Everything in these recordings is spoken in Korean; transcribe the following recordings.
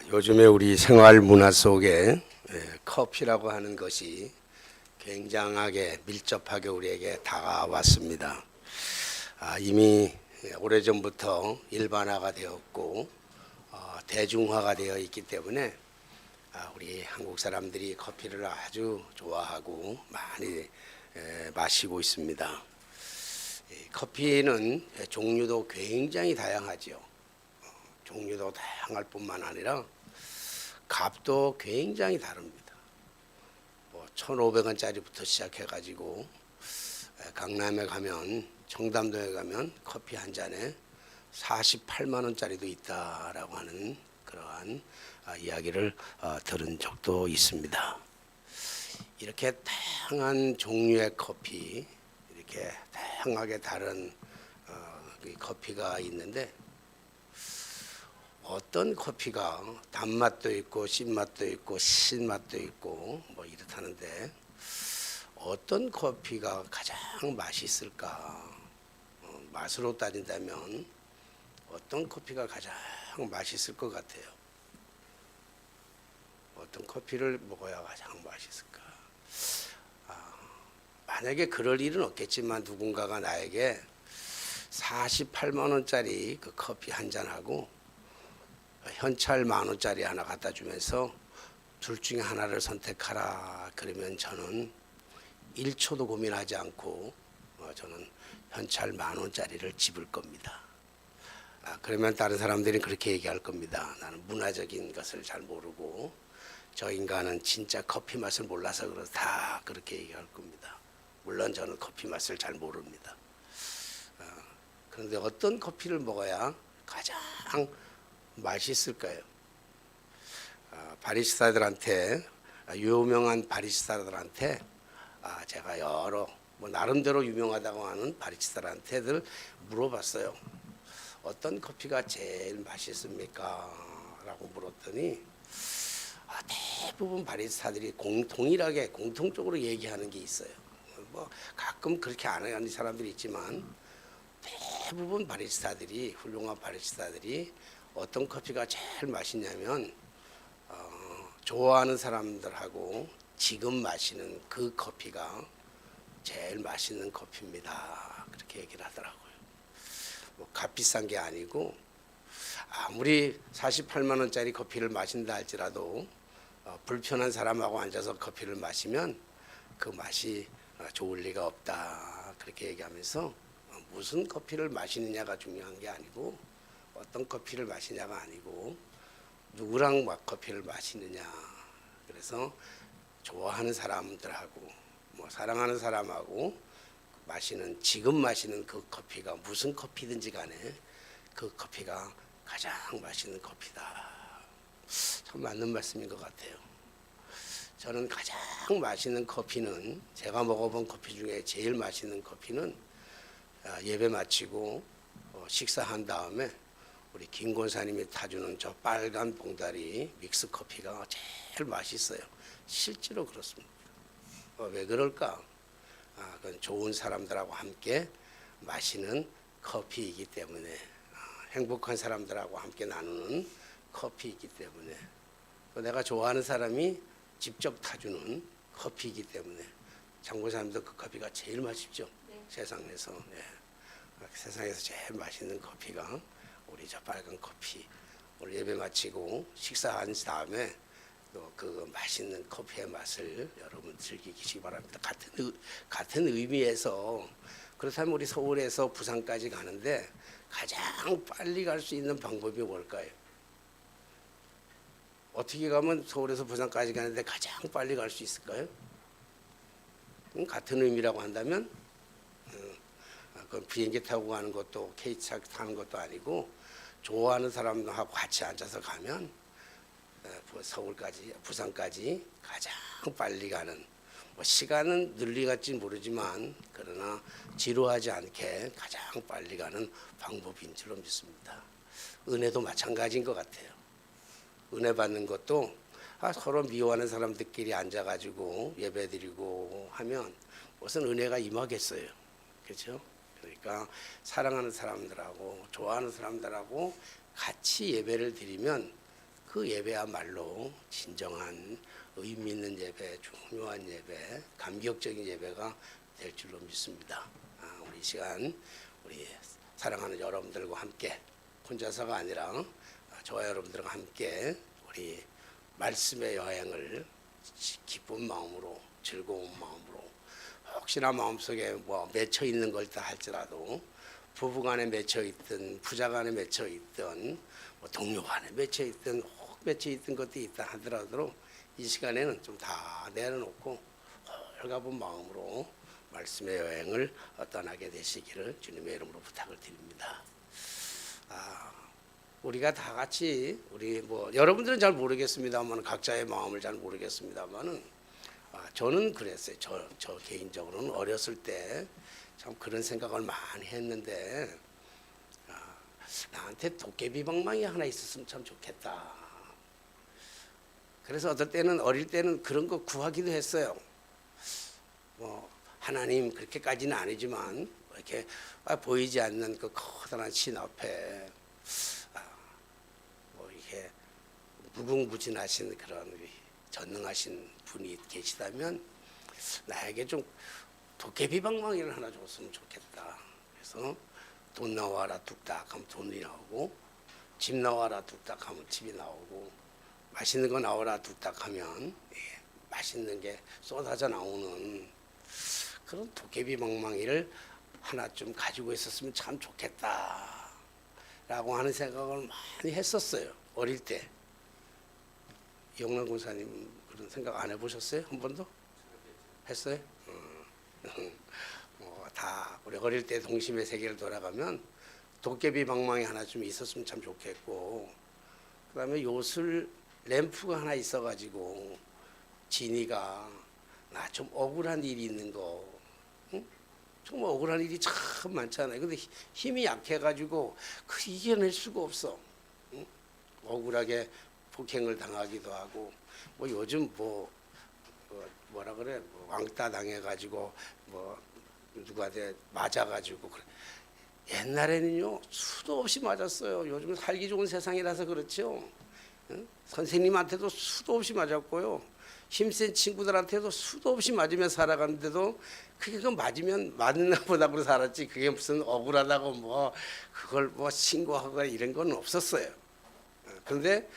요즘에 우리 생활 문화 속에 커피라고 하는 것이 굉장하게 밀접하게 우리에게 다가왔습니다. 이미 오래전부터 일반화가 되었고 대중화가 되어 있기 때문에 우리 한국 사람들이 커피를 아주 좋아하고 많이 마시고 있습니다. 커피는 종류도 굉장히 다양하죠. 종류도 다양할 뿐만 아니라 값도 굉장히 다릅니다. 1,500원짜리부터 시작해가지고 강남에 가면, 청담동에 가면 커피 한 잔에 48만 원짜리도 있다라고 하는 그러한 이야기를 들은 적도 있습니다. 이렇게 다양한 종류의 커피, 이렇게 다양하게 다른 커피가 있는데 어떤 커피가 단맛도 있고 신맛도 있고 신맛도 있고 이렇다는데 어떤 커피가 가장 맛있을까? 맛으로 따진다면 어떤 커피가 가장 맛있을 것 같아요? 어떤 커피를 먹어야 가장 맛있을까? 만약에 그럴 일은 없겠지만 누군가가 나에게 48만 원짜리 그 커피 한 잔하고 현찰 10,000원짜리 하나 갖다 주면서 둘 중에 하나를 선택하라 그러면 저는 1초도 고민하지 않고 저는 현찰 10,000원짜리를 집을 겁니다. 그러면 다른 사람들이 그렇게 얘기할 겁니다. 나는 문화적인 것을 잘 모르고 저 인간은 진짜 커피 맛을 몰라서 그렇다 그렇게 얘기할 겁니다. 물론 저는 커피 맛을 잘 모릅니다. 그런데 어떤 커피를 먹어야 가장 맛있을까요? 바리스타들한테 유명한 바리스타들한테 제가 여러 나름대로 유명하다고 하는 바리스타들한테들 물어봤어요. 어떤 커피가 제일 맛있습니까? 라고 물었더니 대부분 바리스타들이 동일하게 공통적으로 얘기하는 게 있어요. 가끔 그렇게 안 하는 사람들이 있지만 대부분 바리스타들이 훌륭한 바리스타들이 어떤 커피가 제일 맛있냐면 좋아하는 사람들하고 지금 마시는 그 커피가 제일 맛있는 커피입니다. 그렇게 얘기를 하더라고요. 값 비싼 게 아니고 아무리 48만 원짜리 커피를 마신다 할지라도 불편한 사람하고 앉아서 커피를 마시면 그 맛이 좋을 리가 없다. 그렇게 얘기하면서 무슨 커피를 마시느냐가 중요한 게 아니고 어떤 커피를 마시냐가 아니고 누구랑 커피를 마시느냐. 그래서 좋아하는 사람들하고 사랑하는 사람하고 지금 마시는 그 커피가 무슨 커피든지 간에 그 커피가 가장 맛있는 커피다. 참 맞는 말씀인 것 같아요. 저는 가장 맛있는 커피는 제가 먹어본 커피 중에 제일 맛있는 커피는 예배 마치고 식사한 다음에 우리 김 권사님이 타주는 저 빨간 봉다리 믹스 커피가 제일 맛있어요. 실제로 그렇습니다. 왜 그럴까? 그건 좋은 사람들하고 함께 마시는 커피이기 때문에 행복한 사람들하고 함께 나누는 커피이기 때문에 내가 좋아하는 사람이 직접 타주는 커피이기 때문에 장 권사님도 그 커피가 제일 맛있죠. 네. 세상에서 세상에서 제일 맛있는 커피가 우리 저 빨간 커피. 오늘 예배 마치고 식사한 다음에 또 그 맛있는 커피의 맛을 여러분 즐기시기 바랍니다. 같은 의미에서 그렇다면 우리 서울에서 부산까지 가는데 가장 빨리 갈 수 있는 방법이 뭘까요? 어떻게 가면 서울에서 부산까지 가는데 가장 빨리 갈 수 있을까요? 같은 의미라고 한다면 그 비행기 타고 가는 것도 K차 타는 것도 아니고 좋아하는 사람하고 같이 앉아서 가면 서울까지 부산까지 가장 빨리 가는 시간은 늘리갈지 모르지만 그러나 지루하지 않게 가장 빨리 가는 방법인 줄로 믿습니다. 은혜도 마찬가지인 것 같아요. 은혜 받는 것도 서로 미워하는 사람들끼리 앉아가지고 예배드리고 하면 무슨 은혜가 임하겠어요. 그렇죠? 그러니까 사랑하는 사람들하고 좋아하는 사람들하고 같이 예배를 드리면 그 그 예배야말로 진정한 의미 있는 예배, 중요한 예배, 감격적인 예배가 될 줄로 믿습니다. 우리 시간 우리 사랑하는 여러분들과 함께 혼자서가 아니라 저와 여러분들과 함께 우리 말씀의 여행을 기쁜 마음으로 즐거운 마음으로 혹시나 마음속에 뭐 맺혀 있는 걸다 할지라도 부부간에 맺혀 있든 부자간에 맺혀 있든 뭐 동료간에 맺혀 있든 혹 맺혀 있던 것도 있다 하더라도 이 시간에는 좀 다 내려놓고 홀가분 마음으로 말씀의 여행을 떠나게 되시기를 주님의 이름으로 부탁을 드립니다. 우리가 다 같이 우리 뭐 여러분들은 잘 모르겠습니다만 각자의 마음을 잘 모르겠습니다만은 저는 그랬어요. 저 개인적으로는 어렸을 때 참 그런 생각을 많이 했는데 나한테 도깨비 방망이 하나 있었으면 참 좋겠다. 그래서 어떨 때는 어릴 때는 그런 거 구하기도 했어요. 뭐 하나님 그렇게까지는 아니지만 이렇게 보이지 않는 그 커다란 신 앞에 뭐 이렇게 무궁무진하신 그런 전능하신 분이 계시다면 나에게 좀 도깨비 방망이를 하나 줬으면 좋겠다. 그래서 돈 나와라 뚝딱 하면 돈이 나오고 집 나와라 뚝딱 하면 집이 나오고 맛있는 거 나와라 뚝딱 하면 맛있는 게 쏟아져 나오는 그런 도깨비 방망이를 하나 좀 가지고 있었으면 참 좋겠다 라고 하는 생각을 많이 했었어요. 어릴 때. 영란 권사님 그런 생각 안 해보셨어요? 한 번도? 했어요? 다 우리 어릴 때 동심의 세계를 돌아가면 도깨비 방망이 하나 좀 있었으면 참 좋겠고 그 다음에 요술 램프가 하나 있어가지고 진이가 나 좀 억울한 일이 있는 거 정말 억울한 일이 참 많잖아요. 근데 힘이 약해가지고 그 이겨낼 수가 없어. 억울하게 폭행을 당하기도 하고 뭐 요즘 뭐라 그래 왕따 당해가지고 뭐 누구한테 맞아가지고 그래. 옛날에는요 수도 없이 맞았어요. 요즘은 살기 좋은 세상이라서 그렇죠. 선생님한테도 수도 없이 맞았고요. 힘센 친구들한테도 수도 없이 맞으면 살아가는데도 그게 그 맞으면 맞나 보다고 살았지 그게 무슨 억울하다고 뭐 그걸 뭐 신고하거나 이런 건 없었어요. 그런데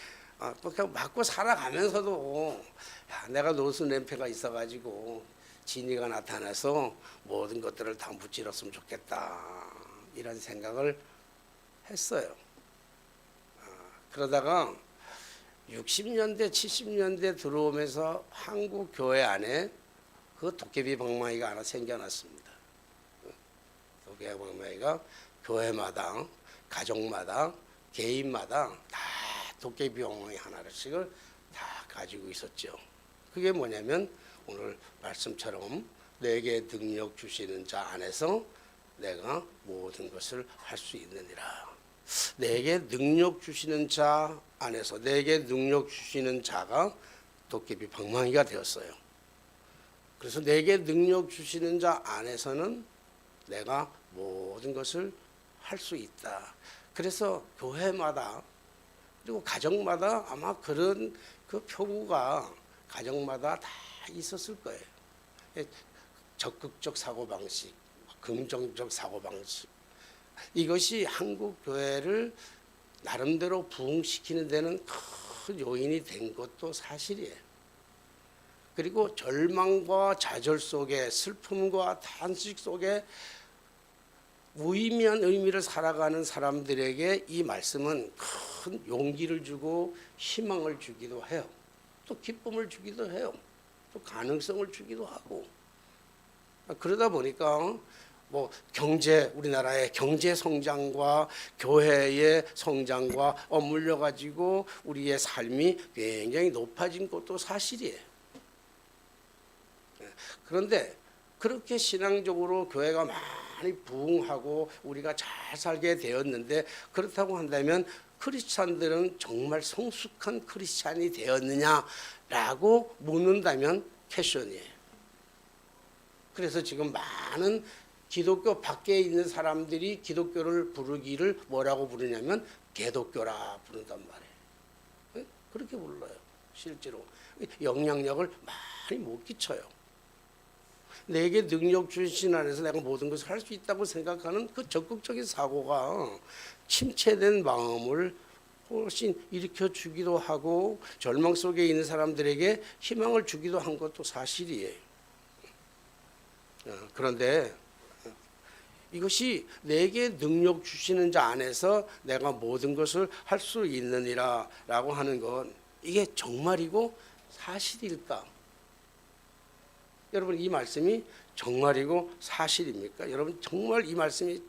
그냥 맞고 살아가면서도 내가 노수 램페가 있어가지고 진이가 나타나서 모든 것들을 다 무찌렀으면 좋겠다 이런 생각을 했어요. 그러다가 60년대 70년대 들어오면서 한국 교회 안에 그 도깨비 방망이가 하나 생겨났습니다. 도깨비 방망이가 교회마다 가족마다 개인마다 다 도깨비 방망이 하나씩을 다 가지고 있었죠. 그게 뭐냐면 오늘 말씀처럼 내게 능력 주시는 자 안에서 내가 모든 것을 할 수 있느니라. 내게 능력 주시는 자 안에서 내게 능력 주시는 자가 도깨비 방망이가 되었어요. 그래서 내게 능력 주시는 자 안에서는 내가 모든 것을 할 수 있다. 그래서 교회마다 그리고 가정마다 아마 그런 그 표구가 가정마다 다 있었을 거예요. 적극적 사고방식, 긍정적 사고방식. 이것이 한국 교회를 나름대로 부흥시키는 데는 큰 요인이 된 것도 사실이에요. 그리고 절망과 좌절 속에 슬픔과 탄식 속에 무의미한 의미를 살아가는 사람들에게 이 말씀은 큰 용기를 주고 희망을 주기도 해요. 또 기쁨을 주기도 해요. 또 가능성을 주기도 하고. 그러다 보니까 뭐 우리나라의 경제 성장과 교회의 성장과 맞물려 가지고 우리의 삶이 굉장히 높아진 것도 사실이에요. 그런데 그렇게 신앙적으로 교회가 많이 부흥하고 우리가 잘 살게 되었는데 그렇다고 한다면 크리스찬들은 정말 성숙한 크리스찬이 되었느냐라고 묻는다면 퀘션이에요. 그래서 지금 많은 기독교 밖에 있는 사람들이 기독교를 부르기를 뭐라고 부르냐면 개독교라 부른단 말이에요. 그렇게 불러요. 실제로 영향력을 많이 못 끼쳐요. 내게 능력 주신 안에서 내가 모든 것을 할 수 있다고 생각하는 그 적극적인 사고가 침체된 마음을 훨씬 일으켜 주기도 하고 절망 속에 있는 사람들에게 희망을 주기도 한 것도 사실이에요. 그런데 이것이 내게 능력 주시는 자 안에서 내가 모든 것을 할 수 있느니라 라고 하는 건 이게 정말이고 사실일까? 여러분 이 말씀이 정말이고 사실입니까? 여러분 정말 이 말씀이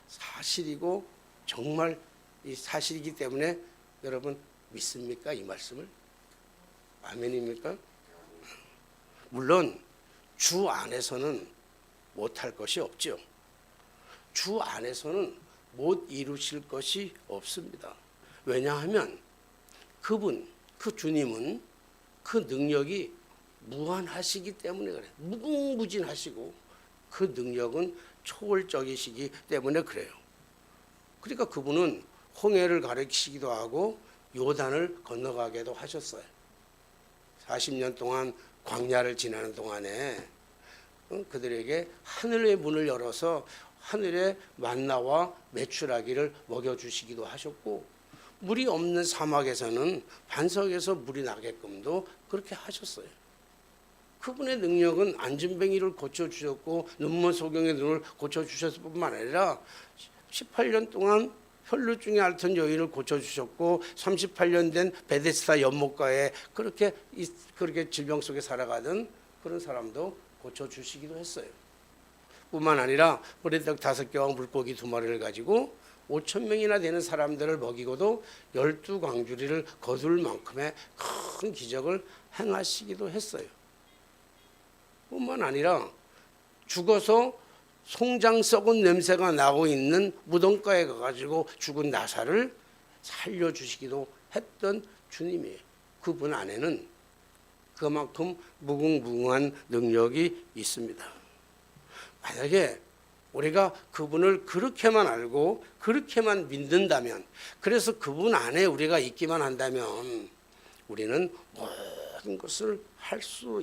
사실이고 정말 이 사실이기 때문에 여러분 믿습니까? 이 말씀을? 아멘입니까? 물론 주 안에서는 못할 것이 없죠. 주 안에서는 못 이루실 것이 없습니다. 왜냐하면 그분, 그 주님은 그 능력이 무한하시기 때문에 그래요. 무궁무진하시고 그 능력은 초월적이시기 때문에 그래요. 그러니까 그분은 홍해를 가르치기도 하고 요단을 건너가게도 하셨어요. 40년 동안 광야를 지나는 동안에 그들에게 하늘의 문을 열어서 하늘의 만나와 메추라기를 먹여주시기도 하셨고 물이 없는 사막에서는 반석에서 물이 나게끔도 그렇게 하셨어요. 그분의 능력은 안진뱅이를 고쳐주셨고 눈먼소경의 눈을 고쳐주셨을 뿐만 아니라 18년 동안 혈루증에 앓던 여인을 고쳐주셨고 38년 된 베데스다 연못가에 그렇게 질병 속에 살아가던 그런 사람도 고쳐주시기도 했어요. 뿐만 아니라 보리떡 5개와 물고기 2마리를 가지고 5,000명이나 되는 사람들을 먹이고도 12광주리를 거둘 만큼의 큰 기적을 행하시기도 했어요. 뿐만 아니라 죽어서 송장 썩은 냄새가 나고 있는 무덤가에 가가지고 죽은 나사를 살려주시기도 했던 주님이에요. 그분 안에는 그만큼 무궁무궁한 능력이 있습니다. 만약에 우리가 그분을 그렇게만 알고 그렇게만 믿는다면, 그래서 그분 안에 우리가 있기만 한다면 우리는 모든 것을 할 수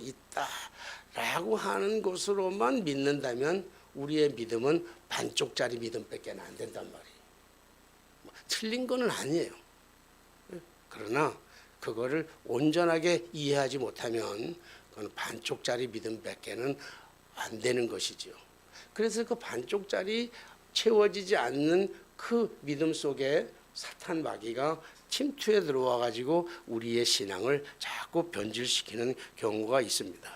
있다라고 하는 것으로만 믿는다면 우리의 믿음은 반쪽짜리 믿음밖에 안 된단 말이에요. 틀린 거는 아니에요. 그러나 그거를 온전하게 이해하지 못하면 그건 반쪽짜리 믿음밖에는 안 되는 것이죠. 그래서 그 반쪽짜리 채워지지 않는 그 믿음 속에 사탄 마귀가 침투해 들어와 가지고 우리의 신앙을 자꾸 변질시키는 경우가 있습니다.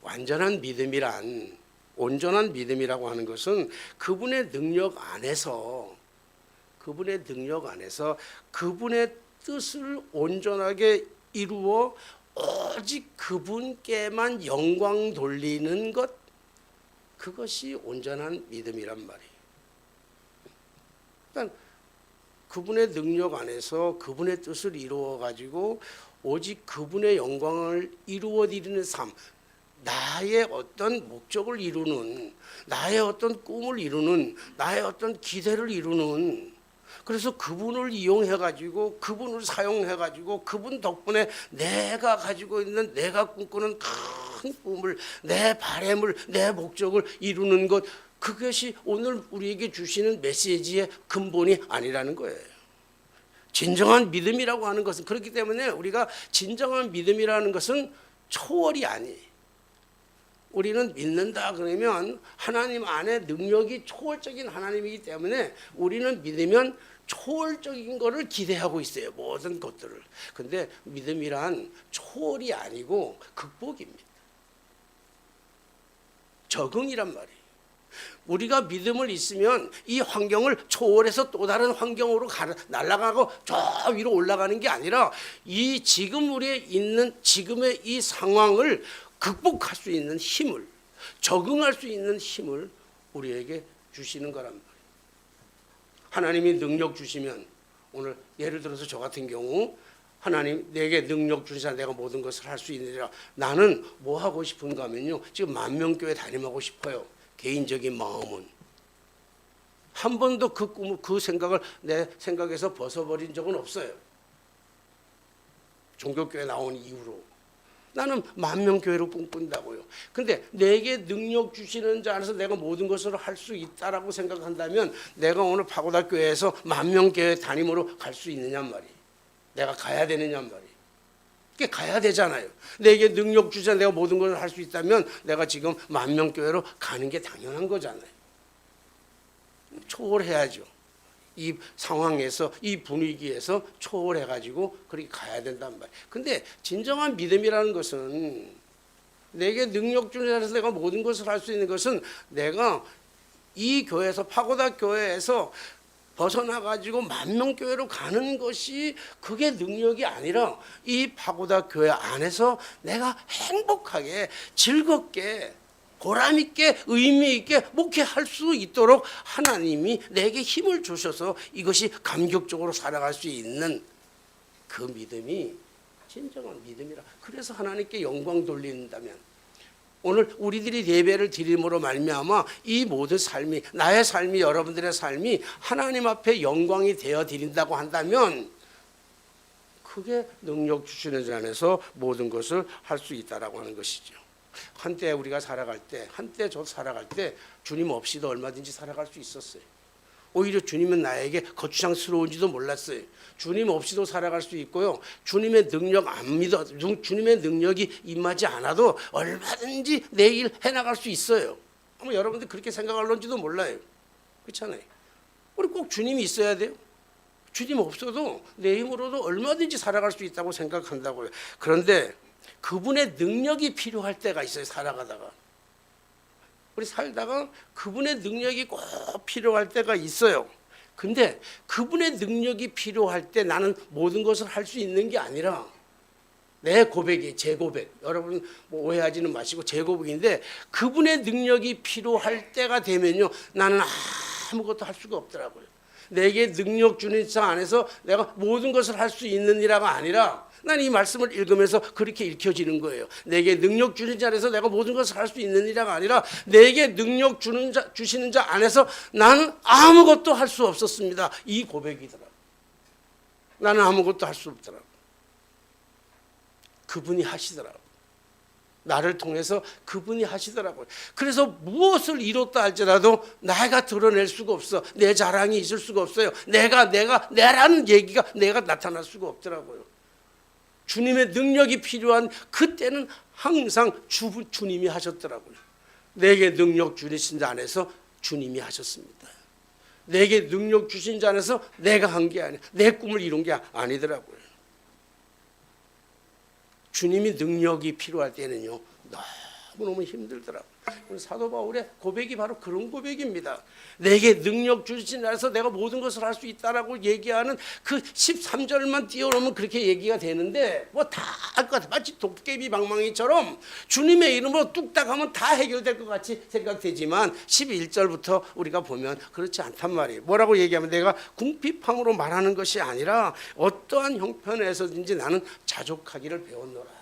완전한 믿음이란, 온전한 믿음이라고 하는 것은 그분의 능력 안에서 그분의 뜻을 온전하게 이루어 오직 그분께만 영광 돌리는 것, 그것이 온전한 믿음이란 말이에요. 그러니까 그분의 능력 안에서 그분의 뜻을 이루어 가지고 오직 그분의 영광을 이루어 드리는 삶, 나의 어떤 목적을 이루는, 나의 어떤 꿈을 이루는, 나의 어떤 기대를 이루는, 그래서 그분을 이용해 가지고 그분을 사용해 가지고 그분 덕분에 내가 가지고 있는, 내가 꿈꾸는 큰 꿈을, 내 바람을, 내 목적을 이루는 것, 그것이 오늘 우리에게 주시는 메시지의 근본이 아니라는 거예요. 진정한 믿음이라고 하는 것은, 그렇기 때문에 우리가 진정한 믿음이라는 것은 초월이 아니에요. 우리는 믿는다 그러면 하나님 안에 능력이 초월적인 하나님이기 때문에 우리는 믿으면 초월적인 것을 기대하고 있어요. 모든 것들을. 근데 믿음이란 초월이 아니고 극복입니다. 적응이란 말이에요. 우리가 믿음을 있으면 이 환경을 초월해서 또 다른 환경으로 날아가고 저 위로 올라가는 게 아니라 이 지금 우리에 있는 지금의 이 상황을 극복할 수 있는 힘을, 적응할 수 있는 힘을 우리에게 주시는 거란 말이에요. 하나님이 능력 주시면, 오늘 예를 들어서 저 같은 경우 하나님 내게 능력 주시사 내가 모든 것을 할 수 있느니라. 나는 뭐 하고 싶은가 하면요, 지금 만명교회 담임하고 싶어요. 개인적인 마음은 한 번도 그 꿈을, 그 생각을 내 생각에서 벗어버린 적은 없어요. 종교교회 나온 이후로 나는 만명교회로 꿈꾼다고요. 근데 내게 능력 주시는 자 안에서 내가 모든 것을 할 수 있다라고 생각한다면 내가 오늘 파고다교회에서 만명교회 담임으로 갈 수 있느냔 말이에요. 내가 가야 되느냔 말이에요. 그게 가야 되잖아요. 내게 능력 주자 내가 모든 것을 할 수 있다면 내가 지금 만명교회로 가는 게 당연한 거잖아요. 초월해야죠. 이 상황에서 이 분위기에서 초월해가지고 그렇게 가야 된단 말이에요. 근데 진정한 믿음이라는 것은 내게 능력 주는 자에서 내가 모든 것을 할 수 있는 것은 내가 이 교회에서 파고다 교회에서 벗어나가지고 만명교회로 가는 것이 그게 능력이 아니라 이 파고다 교회 안에서 내가 행복하게 즐겁게 보람있게 의미있게 목회할 수 있도록 하나님이 내게 힘을 주셔서 이것이 감격적으로 살아갈 수 있는 그 믿음이 진정한 믿음이라. 그래서 하나님께 영광 돌린다면 오늘 우리들이 예배를 드림으로 말미암아 이 모든 삶이 나의 삶이 여러분들의 삶이 하나님 앞에 영광이 되어 드린다고 한다면 그게 능력 주시는 자 안에서 모든 것을 할 수 있다라고 하는 것이죠. 한때 우리가 살아갈 때, 한때 저 살아갈 때 주님 없이도 얼마든지 살아갈 수 있었어요. 오히려 주님은 나에게 거추장스러운지도 몰랐어요. 주님 없이도 살아갈 수 있고요. 주님의 능력 안 믿어, 주님의 능력이 임하지 않아도 얼마든지 내일 해나갈 수 있어요. 아마 여러분들 그렇게 생각할런지도 몰라요. 그렇잖아요. 우리 꼭 주님이 있어야 돼요. 주님 없어도 내 힘으로도 얼마든지 살아갈 수 있다고 생각한다고요. 그런데 그분의 능력이 필요할 때가 있어요. 살아가다가 우리 살다가 그분의 능력이 꼭 필요할 때가 있어요. 근데 그분의 능력이 필요할 때 나는 모든 것을 할 수 있는 게 아니라 내 고백이 제 고백, 여러분 뭐 오해하지는 마시고 제 고백인데 그분의 능력이 필요할 때가 되면요 나는 아무것도 할 수가 없더라고요. 내게 능력 주는 자 안에서 내가 모든 것을 할 수 있는 이라가 아니라 난 이 말씀을 읽으면서 그렇게 읽혀지는 거예요. 내게 능력 주는 자 안에서 내가 모든 것을 할 수 있는 이라가 아니라 내게 능력 주시는 자 안에서 나는 아무것도 할 수 없었습니다. 이 고백이더라고요. 나는 아무것도 할 수 없더라고요. 그분이 하시더라고요. 나를 통해서 그분이 하시더라고요. 그래서 무엇을 이뤘다 할지라도 내가 드러낼 수가 없어. 내 자랑이 있을 수가 없어요. 내라는 얘기가 내가 나타날 수가 없더라고요. 주님의 능력이 필요한 그때는 항상 주님이 하셨더라고요. 내게 능력 주신 자 안에서 주님이 하셨습니다. 내게 능력 주신 자 안에서 내가 한 게 아니야. 내 꿈을 이룬 게 아니더라고요. 주님이 능력이 필요할 때는요 너무너무 힘들더라고요. 사도 바울의 고백이 바로 그런 고백입니다. 내게 능력 주신 자에서 내가 모든 것을 할 수 있다라고 얘기하는 그 13절만 띄워놓으면 그렇게 얘기가 되는데 뭐 다 알 것 같아. 마치 도깨비 방망이처럼 주님의 이름으로 뚝딱 하면 다 해결될 것 같이 생각되지만 11절부터 우리가 보면 그렇지 않단 말이에요. 뭐라고 얘기하면 내가 궁핍함으로 말하는 것이 아니라 어떠한 형편에서든지 나는 자족하기를 배웠노라.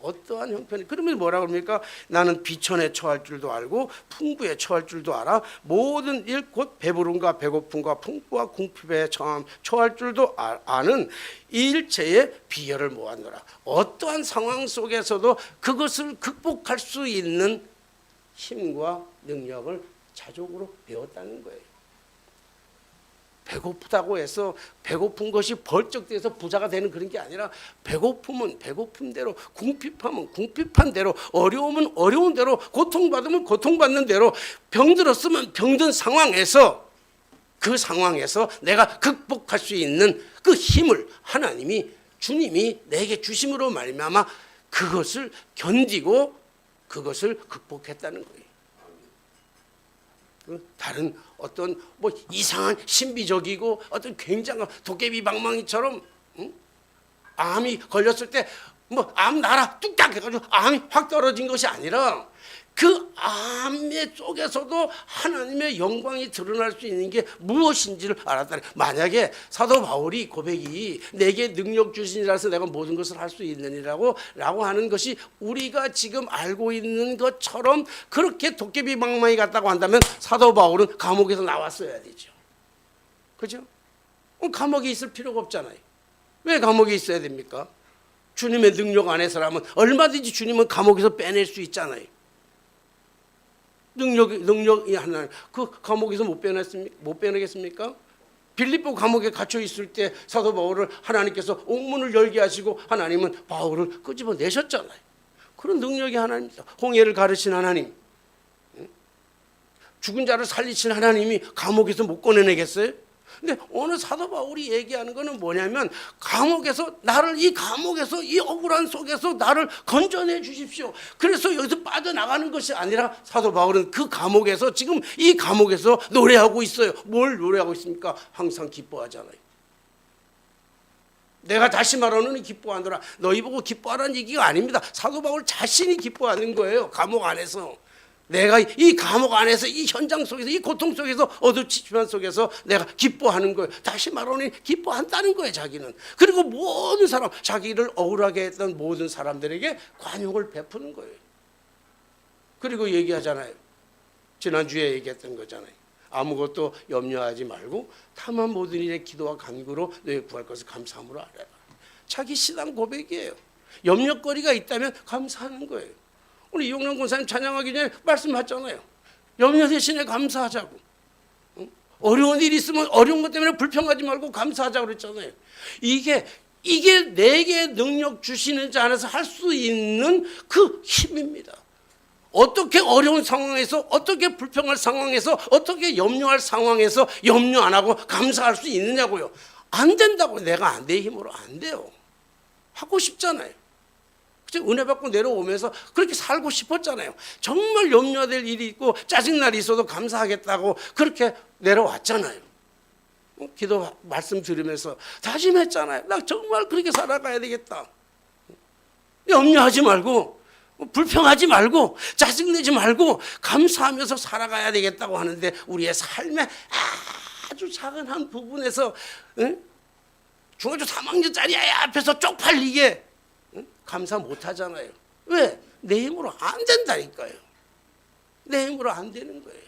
어떠한 형편이 그러면 뭐라 그럽니까? 나는 비천에 처할 줄도 알고 풍부에 처할 줄도 알아. 모든 일 곧 배부름과 배고픔과 풍부와 궁핍에 처할 줄도 아는 일체의 비결을 모았노라. 어떠한 상황 속에서도 그것을 극복할 수 있는 힘과 능력을 자족으로 배웠다는 거예요. 배고프다고 해서 배고픈 것이 벌쩍 돼서 부자가 되는 그런 게 아니라 배고픔은 배고픈 대로, 궁핍하면 궁핍한 대로, 어려움은 어려운 대로, 고통받으면 고통받는 대로, 병들었으면 병든 상황에서 그 상황에서 내가 극복할 수 있는 그 힘을 하나님이 주님이 내게 주심으로 말미암아 그것을 견디고 그것을 극복했다는 거예요. 다른 어떤 뭐 이상한 신비적이고 어떤 굉장한 도깨비 방망이처럼 암이 걸렸을 때 뭐 암 나라 뚝딱 해가지고 암이 확 떨어진 것이 아니라 그 암의 속에서도 하나님의 영광이 드러날 수 있는 게 무엇인지를 알았다는. 만약에 사도 바울이 고백이 내게 능력 주시니라서 내가 모든 것을 할 수 있느니라고 하는 것이 우리가 지금 알고 있는 것처럼 그렇게 도깨비 방망이 같다고 한다면 사도 바울은 감옥에서 나왔어야 되죠. 그죠? 감옥에 있을 필요가 없잖아요. 왜 감옥에 있어야 됩니까? 주님의 능력 안에서라면 얼마든지 주님은 감옥에서 빼낼 수 있잖아요. 능력이 하나님, 그 감옥에서 못 빼내겠습니까? 빌립보 감옥에 갇혀 있을 때 사도 바울을 하나님께서 옥문을 열게 하시고 하나님은 바울을 끄집어 내셨잖아요. 그런 능력이 하나님입니다. 홍해를 가르친 하나님, 죽은 자를 살리신 하나님이 감옥에서 못 꺼내내겠어요? 근데 오늘 사도 바울이 얘기하는 거는 뭐냐면 나를 이 감옥에서 이 억울한 속에서 나를 건져내 주십시오. 그래서 여기서 빠져나가는 것이 아니라 사도 바울은 그 감옥에서 지금 이 감옥에서 노래하고 있어요. 뭘 노래하고 있습니까? 항상 기뻐하잖아요. 내가 다시 말하노니 기뻐하노라. 너희 보고 기뻐하라는 얘기가 아닙니다. 사도 바울 자신이 기뻐하는 거예요. 감옥 안에서. 내가 이 감옥 안에서 이 현장 속에서 이 고통 속에서 어두침침한 속에서 내가 기뻐하는 거예요. 다시 말하니 기뻐한다는 거예요. 자기는. 그리고 모든 사람, 자기를 억울하게 했던 모든 사람들에게 관용을 베푸는 거예요. 그리고 얘기하잖아요. 지난주에 얘기했던 거잖아요. 아무것도 염려하지 말고 다만 모든 일에 기도와 간구로 너희 구할 것을 감사함으로 알아라. 자기 신앙 고백이에요. 염려거리가 있다면 감사하는 거예요. 오늘 이용남 권사님 찬양하기 전에 말씀하셨잖아요. 염려 대신에 감사하자고. 어려운 일이 있으면 어려운 것 때문에 불평하지 말고 감사하자고 그랬잖아요. 이게 내게 능력 주시는 자 안에서 할 수 있는 그 힘입니다. 어떻게 어려운 상황에서, 어떻게 불평할 상황에서, 어떻게 염려할 상황에서 염려 안 하고 감사할 수 있느냐고요. 안 된다고. 내가 내 힘으로 안 돼요. 하고 싶잖아요. 은혜 받고 내려오면서 그렇게 살고 싶었잖아요. 정말 염려될 일이 있고 짜증날이 있어도 감사하겠다고 그렇게 내려왔잖아요. 기도 말씀 들으면서 다짐했잖아요. 나 정말 그렇게 살아가야 되겠다. 염려하지 말고 불평하지 말고 짜증내지 말고 감사하면서 살아가야 되겠다고 하는데 우리의 삶의 아주 작은 한 부분에서 중학교 3학년짜리 애 앞에서 쪽팔리게 감사 못 하잖아요. 왜? 내 힘으로 안 된다니까요. 내 힘으로 안 되는 거예요.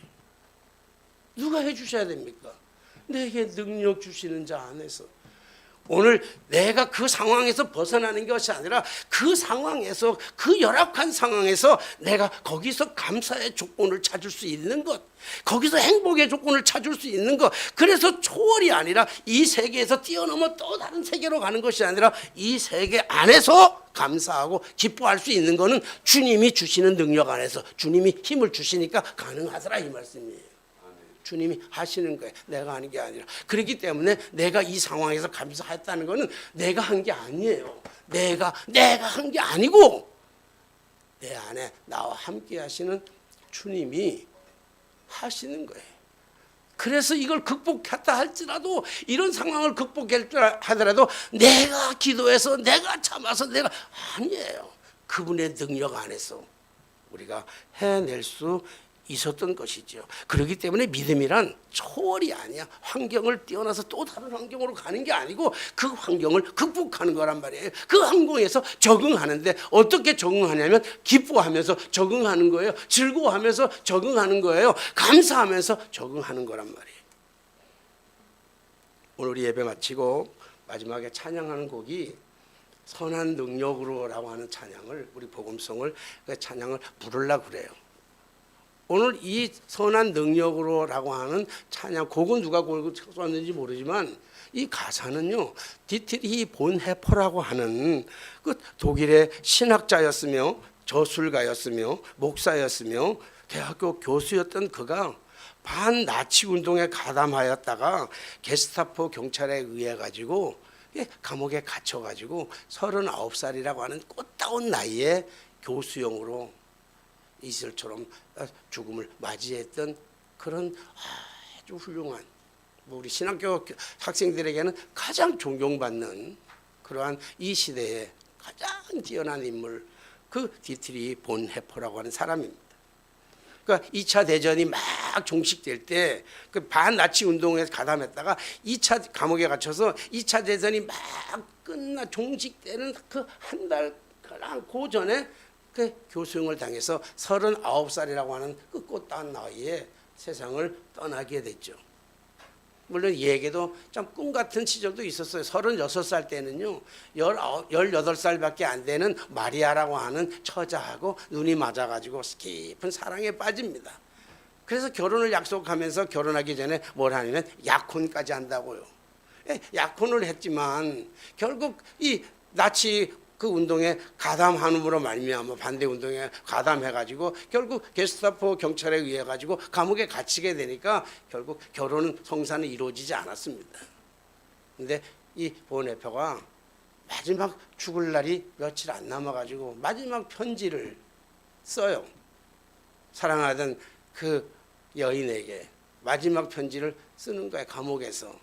누가 해주셔야 됩니까? 내게 능력 주시는 자 안에서. 오늘 내가 그 상황에서 벗어나는 것이 아니라 그 상황에서, 그 열악한 상황에서 내가 거기서 감사의 조건을 찾을 수 있는 것, 거기서 행복의 조건을 찾을 수 있는 것. 그래서 초월이 아니라 이 세계에서 뛰어넘어 또 다른 세계로 가는 것이 아니라 이 세계 안에서 감사하고 기뻐할 수 있는 것은 주님이 주시는 능력 안에서 주님이 힘을 주시니까 가능하더라 이 말씀이에요. 주님이 하시는 거예요. 내가 하는 게 아니라. 그렇기 때문에 내가 이 상황에서 감사했다는 것은 내가 한 게 아니에요. 내가 한 게 아니고 내 안에 나와 함께 하시는 주님이 하시는 거예요. 그래서 이걸 극복했다 할지라도, 이런 상황을 극복했다 하더라도 내가 기도해서 내가 참아서 내가 아니에요. 그분의 능력 안에서 우리가 해낼 수 있었던 것이죠. 그렇기 때문에 믿음이란 초월이 아니야. 환경을 뛰어나서 또 다른 환경으로 가는 게 아니고 그 환경을 극복하는 거란 말이에요. 그 환경에서 적응하는데 어떻게 적응하냐면 기뻐하면서 적응하는 거예요. 즐거워하면서 적응하는 거예요. 감사하면서 적응하는 거란 말이에요. 오늘 우리 예배 마치고 마지막에 찬양하는 곡이 선한 능력으로라고 하는 찬양을, 우리 복음성을, 그 찬양을 부르려고 그래요. 오늘 이 선한 능력으로라고 하는 찬양 곡은 누가 썼는지 모르지만 이 가사는요, 디트리히 본헤퍼라고 하는 그 독일의 신학자였으며 저술가였으며 목사였으며 대학교 교수였던 그가 반나치 운동에 가담하였다가 게스타포 경찰에 의해 가지고 감옥에 갇혀 가지고 39살이라고 하는 꽃다운 나이에 교수형으로 이슬처럼 죽음을 맞이했던 그런 아주 훌륭한, 우리 신학교 학생들에게는 가장 존경받는 그러한 이 시대의 가장 뛰어난 인물, 그 디트리 본헤퍼라고 하는 사람입니다. 그러니까 2차 대전이 막 종식될 때 그 반나치 운동에 가담했다가 2차 감옥에 갇혀서 2차 대전이 막 끝나 종식되는 그 한 달 그 전에 그 교수형을 당해서 39살이라고 하는 그 꽃다운 나이에 세상을 떠나게 됐죠. 물론 얘에게도 참 꿈 같은 시절도 있었어요. 36살 때는요, 18살밖에 안 되는 마리아라고 하는 처자하고 눈이 맞아가지고 깊은 사랑에 빠집니다. 그래서 결혼을 약속하면서 결혼하기 전에 뭘 하냐면 약혼까지 한다고요. 약혼을 했지만 결국 이 나치 그 운동에 가담함으로 말미암아 반대 운동에 가담해가지고 결국 게스타포 경찰에 의해 가지고 감옥에 갇히게 되니까 결국 결혼은 성사는 이루어지지 않았습니다. 근데 이 보네표가 마지막 죽을 날이 며칠 안 남아가지고 마지막 편지를 써요. 사랑하던 그 여인에게 마지막 편지를 쓰는 거야, 감옥에서.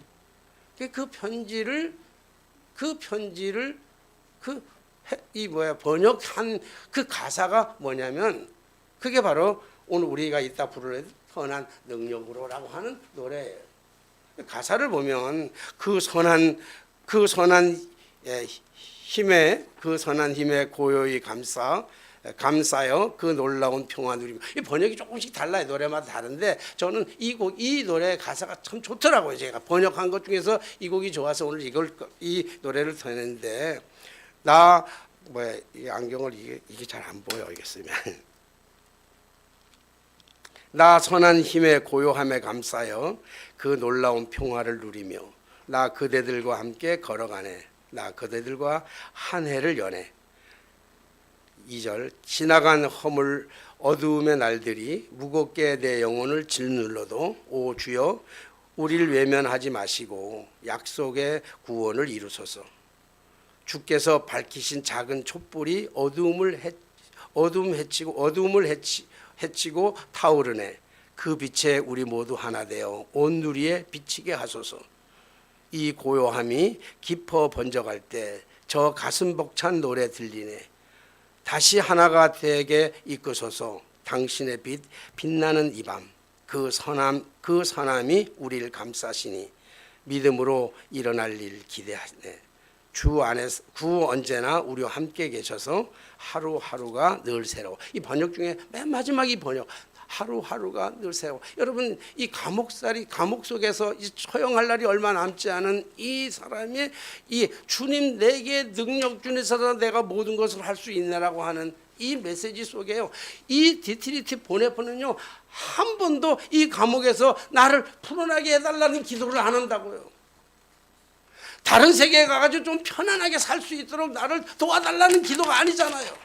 그 편지를 번역한 그 가사가 뭐냐면 그게 바로 오늘 우리가 이따 부를 선한 능력으로라고 하는 노래예요. 가사를 보면 그 선한 힘에 고요히 감싸여 그 놀라운 평화 누리며. 이 번역이 조금씩 달라요. 노래마다 다른데 저는 이 노래 가사가 참 좋더라고요. 제가 번역한 것 중에서 이 곡이 좋아서 오늘 이 노래를 전했는데 이 안경을 이게 잘 안 보여 이게 쓰면. 나 선한 힘의 고요함에 감싸여 그 놀라운 평화를 누리며 나 그대들과 함께 걸어가네. 나 그대들과 한 해를 여네. 2절 지나간 허물 어두움의 날들이 무겁게 내 영혼을 짓눌러도 오 주여 우리를 외면하지 마시고 약속의 구원을 이루소서. 주께서 밝히신 작은 촛불이 어두움을 해치고 타오르네. 그 빛에 우리 모두 하나 되어 온 누리에 비치게 하소서. 이 고요함이 깊어 번져갈 때 저 가슴 벅찬 노래 들리네. 다시 하나가 되게 이끄소서. 당신의 빛나는 이 밤 그 선함이 우리를 감싸시니 믿음으로 일어날 일 기대하네. 주 안에서 언제나 우리와 함께 계셔서 하루하루가 늘 새로워. 이 번역 중에 맨 마지막 이 번역 하루하루가 늘 새로워. 여러분 이 감옥 속에서 이 처형할 날이 얼마 남지 않은 이 사람이 이 주님 내게 능력 주셔서 내가 모든 것을 할 수 있느라고 하는 이 메시지 속에요. 이 디트리티 보네포는요 한 번도 이 감옥에서 나를 풀어나게 해달라는 기도를 안 한다고요. 다른 세계에 가가지고 좀 편안하게 살 수 있도록 나를 도와달라는 기도가 아니잖아요.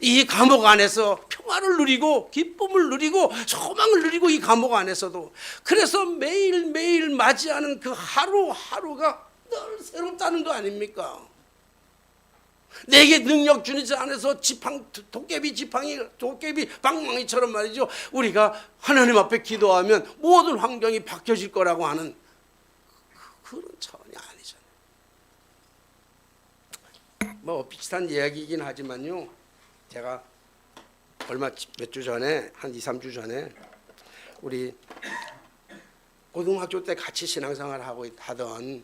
이 감옥 안에서 평화를 누리고 기쁨을 누리고 소망을 누리고 이 감옥 안에서도 그래서 매일매일 맞이하는 그 하루하루가 늘 새롭다는 거 아닙니까? 내게 능력 주는 자 안에서 도깨비 방망이처럼 말이죠. 우리가 하나님 앞에 기도하면 모든 환경이 바뀌어질 거라고 하는 그런 차원이 아니잖아요. 비슷한 이야기이긴 하지만요. 제가 몇 주 전에 한 2, 3주 전에 우리 고등학교 때 같이 신앙생활을 하던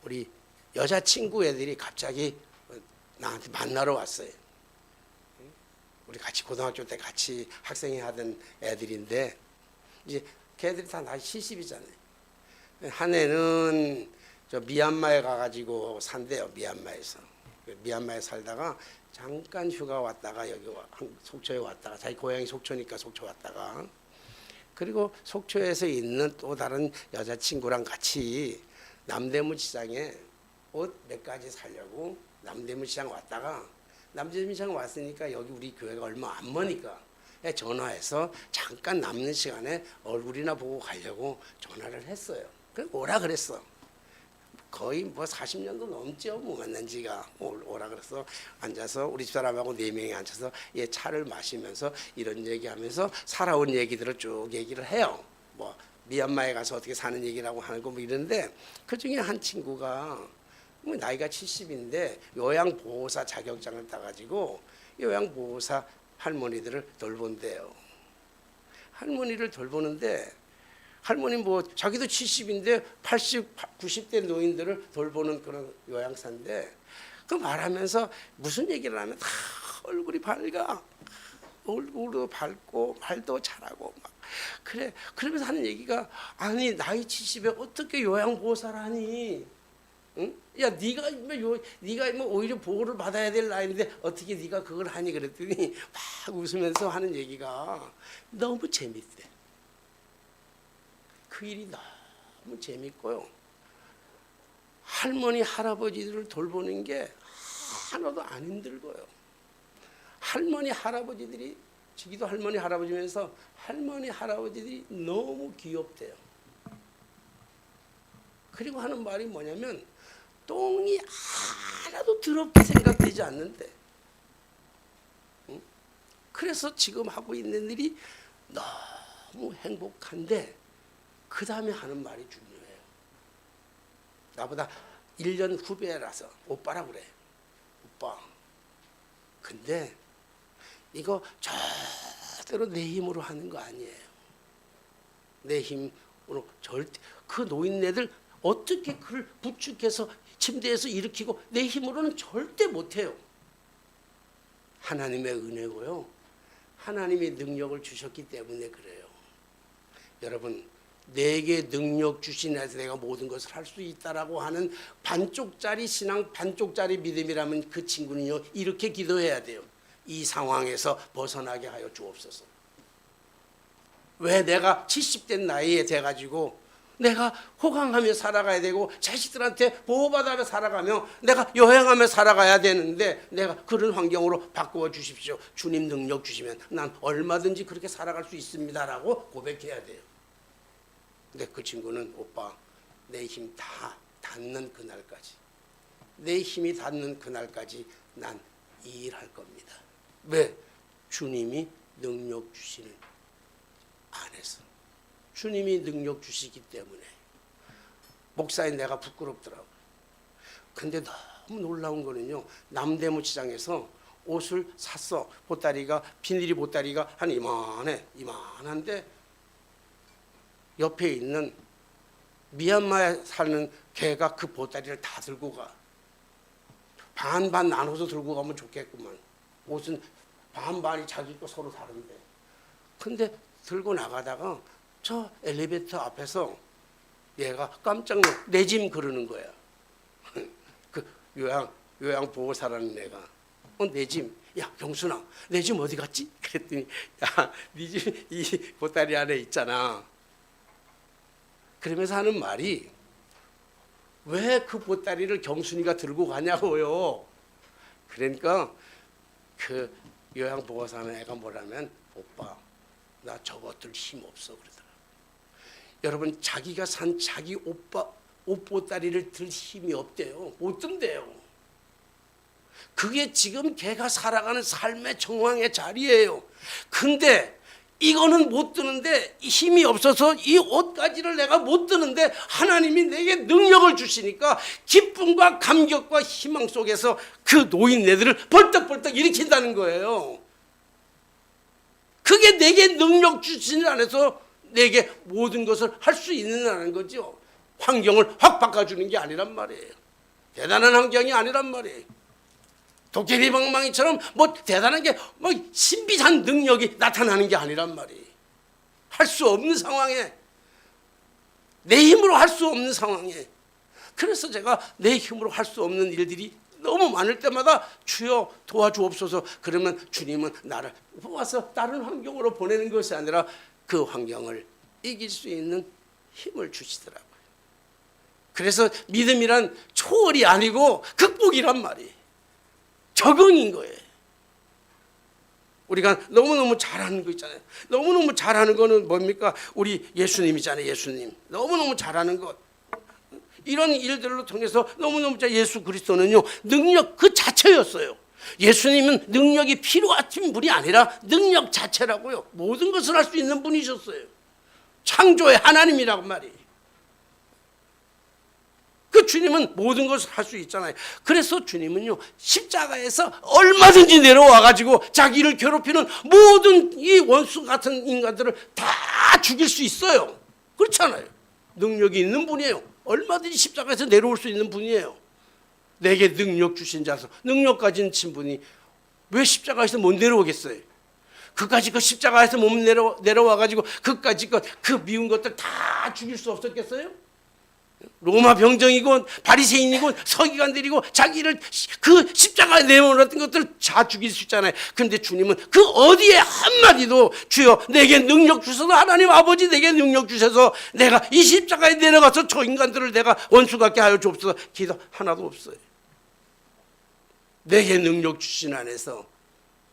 우리 여자친구 애들이 갑자기 나한테 만나러 왔어요. 우리 같이 고등학교 때 같이 학생회 하던 애들인데 이제 걔들이 다 나이 70이잖아요. 한 애는 저 미얀마에 가가지고 산대요. 미얀마에 살다가 잠깐 휴가 왔다가 여기 속초에 왔다가 자기 고향이 속초니까 속초 왔다가 그리고 속초에서 있는 또 다른 여자친구랑 같이 남대문 시장에 옷 몇 가지 사려고 남대문 시장 왔다가 남대문 시장 왔으니까 여기 우리 교회가 얼마 안 머니까 전화해서 잠깐 남는 시간에 얼굴이나 보고 가려고 전화를 했어요. 그래 오라 그랬어. 거의 40년도 넘죠. 만난 지가 오라 그래서 앉아서 우리 집사람하고 4명이 앉아서 차를 마시면서 이런 얘기하면서 살아온 얘기들을 쭉 얘기를 해요. 미얀마에 가서 어떻게 사는 얘기라고 하는 거 이러는데 그 중에 한 친구가 나이가 70인데 요양보호사 자격증을 따가지고 요양보호사 할머니들을 돌본대요. 할머니를 돌보는데 할머니 자기도 70인데 80, 90대 노인들을 돌보는 그런 요양사인데 그 말하면서 무슨 얘기를 하면 다 얼굴이 밝아. 얼굴도 밝고 말도 잘하고 막 그래. 그러면서 하는 얘기가 아니 나이 70에 어떻게 요양보호사를 하니? 응? 야 네가 뭐 오히려 보호를 받아야 될 나이인데 어떻게 네가 그걸 하니? 그랬더니 막 웃으면서 하는 얘기가 너무 재밌대. 그 일이 너무 재밌고요. 할머니 할아버지들을 돌보는 게 하나도 안 힘들고요. 할머니 할아버지들이 지기도 할머니 할아버지면서 할머니 할아버지들이 너무 귀엽대요. 그리고 하는 말이 뭐냐면 똥이 하나도 더럽게 생각되지 않는데, 응? 그래서 지금 하고 있는 일이 너무 행복한데 그 다음에 하는 말이 중요해요. 나보다 1년 후배라서 오빠라 그래. 오빠. 근데 이거 절대로 내 힘으로 하는 거 아니에요. 내 힘으로 절대 그 노인네들 어떻게 그를 부축해서 침대에서 일으키고 내 힘으로는 절대 못해요. 하나님의 은혜고요. 하나님이 능력을 주셨기 때문에 그래요. 여러분 내게 능력 주신 해서 내가 모든 것을 할 수 있다라고 하는 반쪽짜리 신앙, 반쪽짜리 믿음이라면 그 친구는요 이렇게 기도해야 돼요. 이 상황에서 벗어나게 하여 주옵소서. 왜 내가 70대 나이에 돼가지고 내가 호강하며 살아가야 되고 자식들한테 보호받아며 살아가며 내가 여행하며 살아가야 되는데 내가 그런 환경으로 바꾸어 주십시오. 주님 능력 주시면 난 얼마든지 그렇게 살아갈 수 있습니다라고 고백해야 돼요. 근데 그 친구는 오빠 내 힘 다 닿는 그날까지, 내 힘이 닿는 그날까지 난 이 일 할 겁니다. 왜? 주님이 능력 주시는 안에서, 주님이 능력 주시기 때문에. 목사인 내가 부끄럽더라고요. 근데 너무 놀라운 거는요, 남대문시장에서 옷을 샀어. 보따리가, 비닐이 보따리가 한 이만한데 옆에 있는 미얀마에 사는 걔가 그 보따리를 다 들고 가. 반반 나눠서 들고 가면 좋겠구만. 옷은 반반이 자기 거 서로 다른데. 근데 들고 나가다가 저 엘리베이터 앞에서 얘가 깜짝 내 짐 그러는 거야. 그 요양보호사라는 애가 내 짐. 야 경순아 내 짐 어디 갔지? 그랬더니 야 네 짐 이 보따리 안에 있잖아. 그러면서 하는 말이 왜 그 보따리를 경순이가 들고 가냐고요. 그러니까 그 요양보호사는 애가 뭐라면 오빠 나 저것들 힘 없어 그러더라. 여러분 자기가 산 자기 옷 보따리를 들 힘이 없대요. 못 든대요. 그게 지금 걔가 살아가는 삶의 정황의 자리예요. 근데 이거는 못 드는데 힘이 없어서 이 옷가지를 내가 못 드는데 하나님이 내게 능력을 주시니까 기쁨과 감격과 희망 속에서 그 노인네들을 벌떡벌떡 일으킨다는 거예요. 그게 내게 능력 주시는 안에서 내게 모든 것을 할 수 있는 거죠. 환경을 확 바꿔주는 게 아니란 말이에요. 대단한 환경이 아니란 말이에요. 도깨비 방망이처럼 뭐 대단한 게 뭐 신비한 능력이 나타나는 게 아니란 말이에요. 할 수 없는 상황에, 내 힘으로 할 수 없는 상황에. 그래서 제가 내 힘으로 할 수 없는 일들이 너무 많을 때마다 주여 도와주옵소서. 그러면 주님은 나를 뽑아서 다른 환경으로 보내는 것이 아니라 그 환경을 이길 수 있는 힘을 주시더라고요. 그래서 믿음이란 초월이 아니고 극복이란 말이에요. 적응인 거예요. 우리가 너무너무 잘하는 거 있잖아요. 너무너무 잘하는 거는 뭡니까? 우리 예수님이잖아요. 예수님. 너무너무 잘하는 것. 이런 일들로 통해서 너무너무 예수 그리스도는요. 능력 그 자체였어요. 예수님은 능력이 필요하신 분이 아니라 능력 자체라고요. 모든 것을 할 수 있는 분이셨어요. 창조의 하나님이라고 말이에요. 그 주님은 모든 것을 할 수 있잖아요. 그래서 주님은요 십자가에서 얼마든지 내려와 가지고 자기를 괴롭히는 모든 이 원수 같은 인간들을 다 죽일 수 있어요. 그렇잖아요. 능력이 있는 분이에요. 얼마든지 십자가에서 내려올 수 있는 분이에요. 내게 능력 주신 자서 능력 가진 친분이 왜 십자가에서 못 내려오겠어요? 그까지 그 십자가에서 몸 내려와 가지고 그까지 그 미운 것들 다 죽일 수 없었겠어요? 로마 병정이고 바리새인이고 서기관들이고 자기를 그 십자가에 내몰았던 것들을 다 죽일 수 있잖아요. 그런데 주님은 그 어디에 한마디도 주여 내게 능력 주셔서, 하나님 아버지 내게 능력 주셔서 내가 이 십자가에 내려가서 저 인간들을 내가 원수 같게 하여 주옵소서 기도 하나도 없어요. 내게 능력 주신 안에서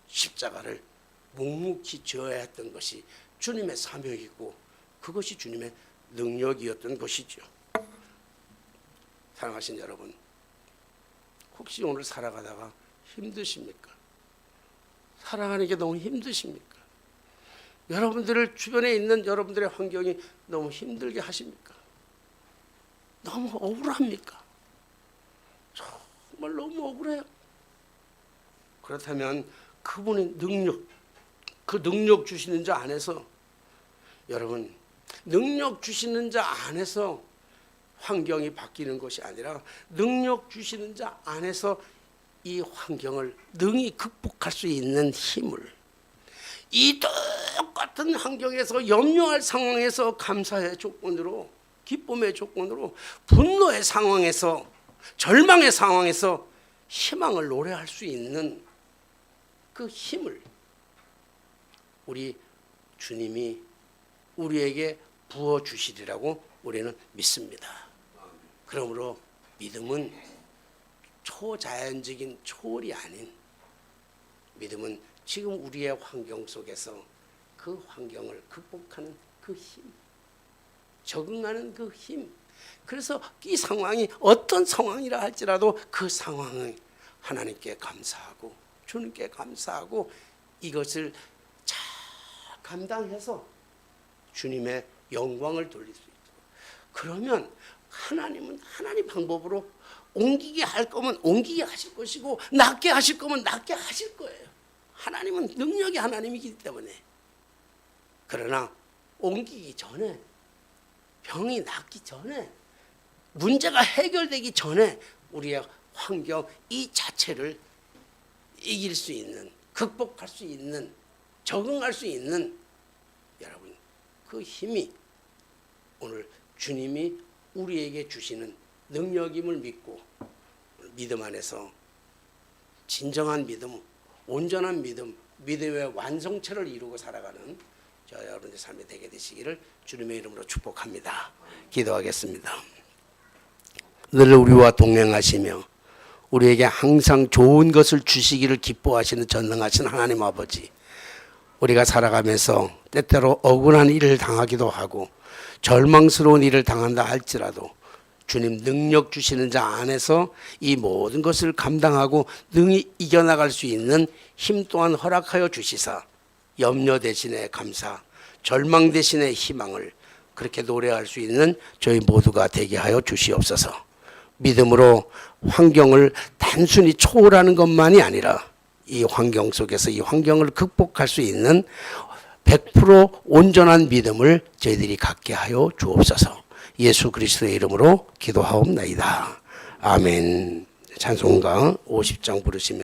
십자가를 묵묵히 져야 했던 것이 주님의 사명이고 그것이 주님의 능력이었던 것이죠. 사랑하신 여러분, 혹시 오늘 살아가다가 힘드십니까? 살아가는 게 너무 힘드십니까? 여러분들을 주변에 있는 여러분들의 환경이 너무 힘들게 하십니까? 너무 억울합니까? 정말 너무 억울해요. 그렇다면 그분의 그 능력 주시는 자 안에서, 여러분, 능력 주시는 자 안에서 환경이 바뀌는 것이 아니라 능력 주시는 자 안에서 이 환경을 능히 극복할 수 있는 힘을, 이 똑같은 환경에서 염려할 상황에서 감사의 조건으로, 기쁨의 조건으로, 분노의 상황에서, 절망의 상황에서 희망을 노래할 수 있는 그 힘을 우리 주님이 우리에게 부어주시리라고 우리는 믿습니다. 그러므로 믿음은 초자연적인 초월이 아닌, 믿음은 지금 우리의 환경 속에서 그 환경을 극복하는 그 힘, 적응하는 그 힘. 그래서 이 상황이 어떤 상황이라 할지라도 그 상황을 하나님께 감사하고 주님께 감사하고 이것을 잘 감당해서 주님의 영광을 돌릴 수 있도록. 그러면 하나님은 하나님 방법으로 옮기게 할 거면 옮기게 하실 것이고 낫게 하실 거면 낫게 하실 거예요. 하나님은 능력이 하나님이기 때문에. 그러나 옮기기 전에, 병이 낫기 전에, 문제가 해결되기 전에 우리의 환경 이 자체를 이길 수 있는, 극복할 수 있는, 적응할 수 있는, 여러분, 그 힘이 오늘 주님이 우리에게 주시는 능력임을 믿고 믿음 안에서 진정한 믿음, 온전한 믿음, 믿음의 완성체를 이루고 살아가는 저 여러분의 삶이 되게 되시기를 주님의 이름으로 축복합니다. 기도하겠습니다. 늘 우리와 동행하시며 우리에게 항상 좋은 것을 주시기를 기뻐하시는 전능하신 하나님 아버지, 우리가 살아가면서 때때로 억울한 일을 당하기도 하고 절망스러운 일을 당한다 할지라도 주님 능력 주시는 자 안에서 이 모든 것을 감당하고 능히 이겨나갈 수 있는 힘 또한 허락하여 주시사 염려 대신에 감사, 절망 대신에 희망을 그렇게 노래할 수 있는 저희 모두가 되게 하여 주시옵소서. 믿음으로 환경을 단순히 초월하는 것만이 아니라 이 환경 속에서 이 환경을 극복할 수 있는 100% 온전한 믿음을 저희들이 갖게 하여 주옵소서. 예수 그리스도의 이름으로 기도하옵나이다. 아멘. 찬송가 50장 부르시면